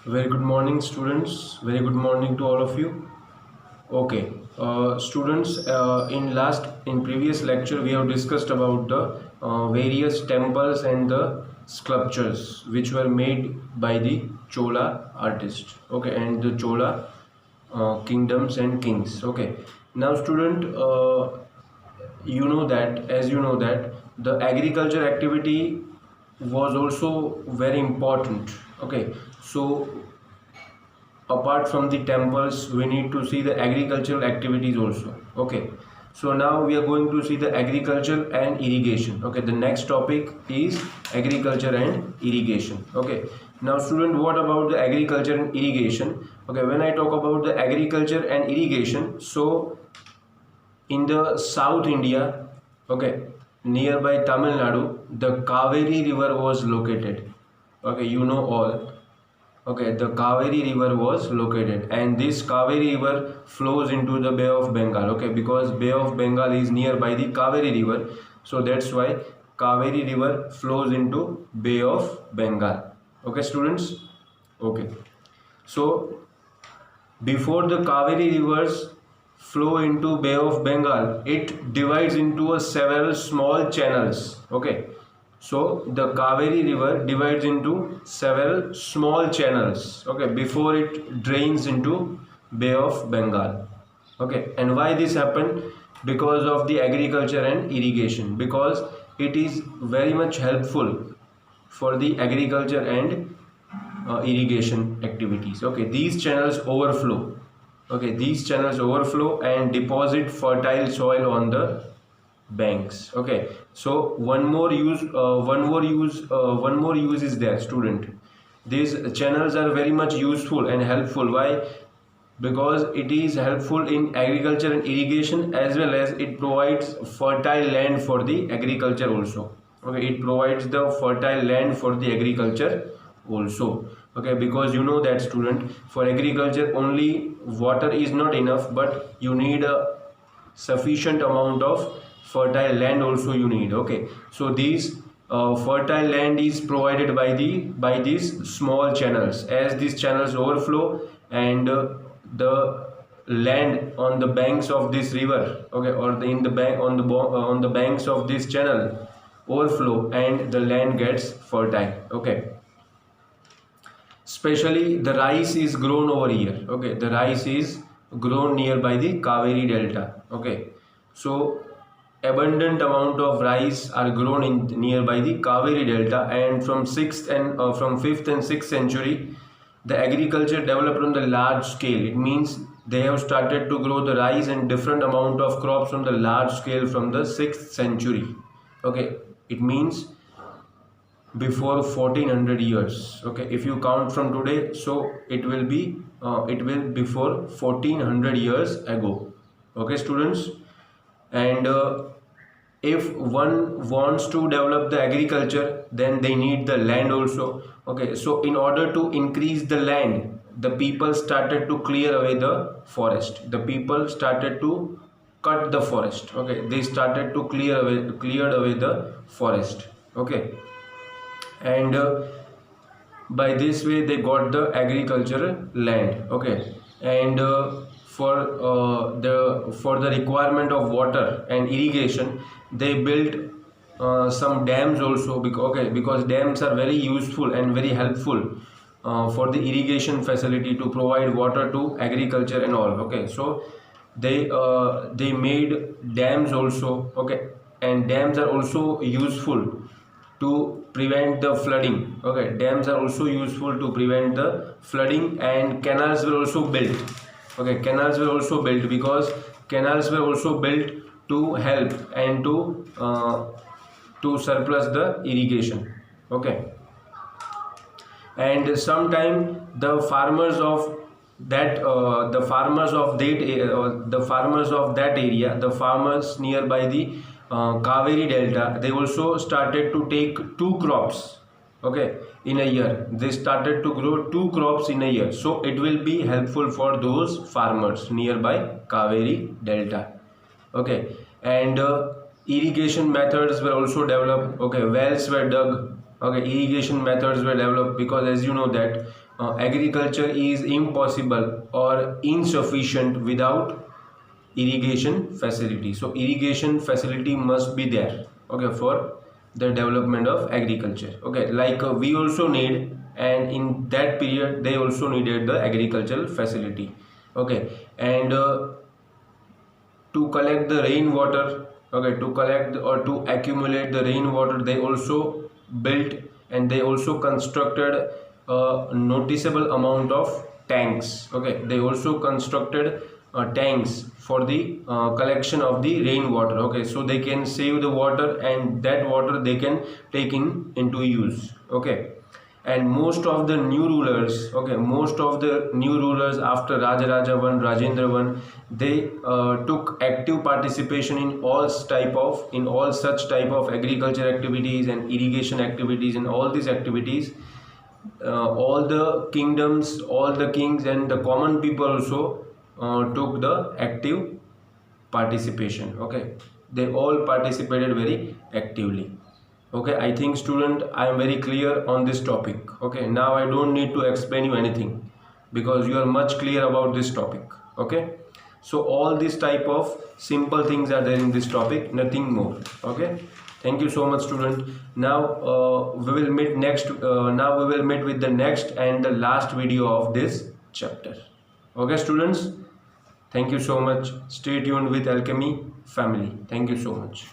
Very good morning, students. Very good morning to all of you. Okay, students. In previous lecture, we have discussed about the various temples and the sculptures which were made by the Chola artist. Okay, and the Chola kingdoms and kings. Okay, now, student, as you know that the agriculture activity was also very important. Okay, so apart from the temples we need to see the agricultural activities also. Okay, so now we are going to see the agriculture and irrigation. Okay, the next topic is agriculture and irrigation. Okay, now student, what about the agriculture and irrigation? Okay, when I talk about the agriculture and irrigation, so in the South India, okay, nearby Tamil Nadu, the Kaveri river was located. Okay, you know all. Okay, the Kaveri river was located, and this Kaveri river flows into the Bay of Bengal. Okay, because Bay of Bengal is nearby the Kaveri river, so that's why Kaveri river flows into Bay of Bengal. Okay, students. Okay, so before the Kaveri rivers flow into Bay of Bengal, it divides into a several small channels. Okay, so the Kaveri river divides into several small channels. Okay, before it drains into Bay of Bengal. Okay, and why this happened? Because of the agriculture and irrigation. Because it is very much helpful for the agriculture and irrigation activities. Okay, these channels overflow. Okay, these channels overflow and deposit fertile soil on the banks. Okay, so one more use is there, student. These channels are very much useful and helpful. Why? Because it is helpful in agriculture and irrigation, as well as it provides fertile land for the agriculture also. Okay, it provides the fertile land for the agriculture also. Okay, because you know that, student, for agriculture only water is not enough, but you need a sufficient amount of fertile land also you need. Okay, so these fertile land is provided by these small channels. As these channels overflow, and the land on the banks of this river, okay, or in the bank on the banks of this channel overflow, and the land gets fertile. Okay, especially the rice is grown over here. Okay, the rice is grown nearby the Kaveri delta. Okay, so abundant amount of rice are grown in nearby the Kaveri delta, and from 5th and 6th century, the agriculture developed on the large scale. It means they have started to grow the rice and different amount of crops on the large scale from the 6th century. Okay, it means before 1400 years. Okay, if you count from today, so it will before 1400 years ago. Okay, students. And if one wants to develop the agriculture, then they need the land also. Okay, so in order to increase the land, the people started to clear away the forest. The people started to cut the forest. Okay, they started to cleared away the forest. Okay, and by this way they got the agricultural land. Okay, and for the requirement of water and irrigation, they built some dams also. Because dams are very useful and very helpful for the irrigation facility to provide water to agriculture and all. Okay, so they made dams also. Okay, and dams are also useful to prevent the flooding. Okay, dams are also useful to prevent the flooding, and canals were also built. Okay, canals were also built because canals were also built to help and to surplus the irrigation. Okay, and sometime the farmers of that area, the farmers nearby the Kaveri delta, they also started to take two crops. Okay, in a year they started to grow two crops in a year, so it will be helpful for those farmers nearby Kaveri delta. Okay, and irrigation methods were also developed. Okay, wells were dug Okay, irrigation methods were developed because, as you know, that agriculture is impossible or insufficient without irrigation facility. So irrigation facility must be there, okay, for the development of agriculture. Okay, like we also need, and in that period they also needed the agricultural facility. Okay, and to collect the rainwater, okay, to collect or to accumulate the rainwater, they also built and they also constructed a noticeable amount of tanks. Okay, they also constructed tanks for the collection of the rainwater. Okay, so they can save the water, and that water they can take into use. Okay, and most of the new rulers, okay, most of the new rulers after Rajaraja I, Rajendra I, they took active participation in all such type of agriculture activities and irrigation activities, and all these activities. All the kingdoms, all the kings and the common people also took the active participation. Okay, they all participated very actively. Okay, I think student, I am very clear on this topic. Okay, now I don't need to explain you anything because you are much clear about this topic. Okay, so all these type of simple things are there in this topic, nothing more. Okay, thank you so much student. Now we will meet with the next and the last video of this chapter. Okay students, thank you so much. Stay tuned with Alchemy Family. Thank you so much.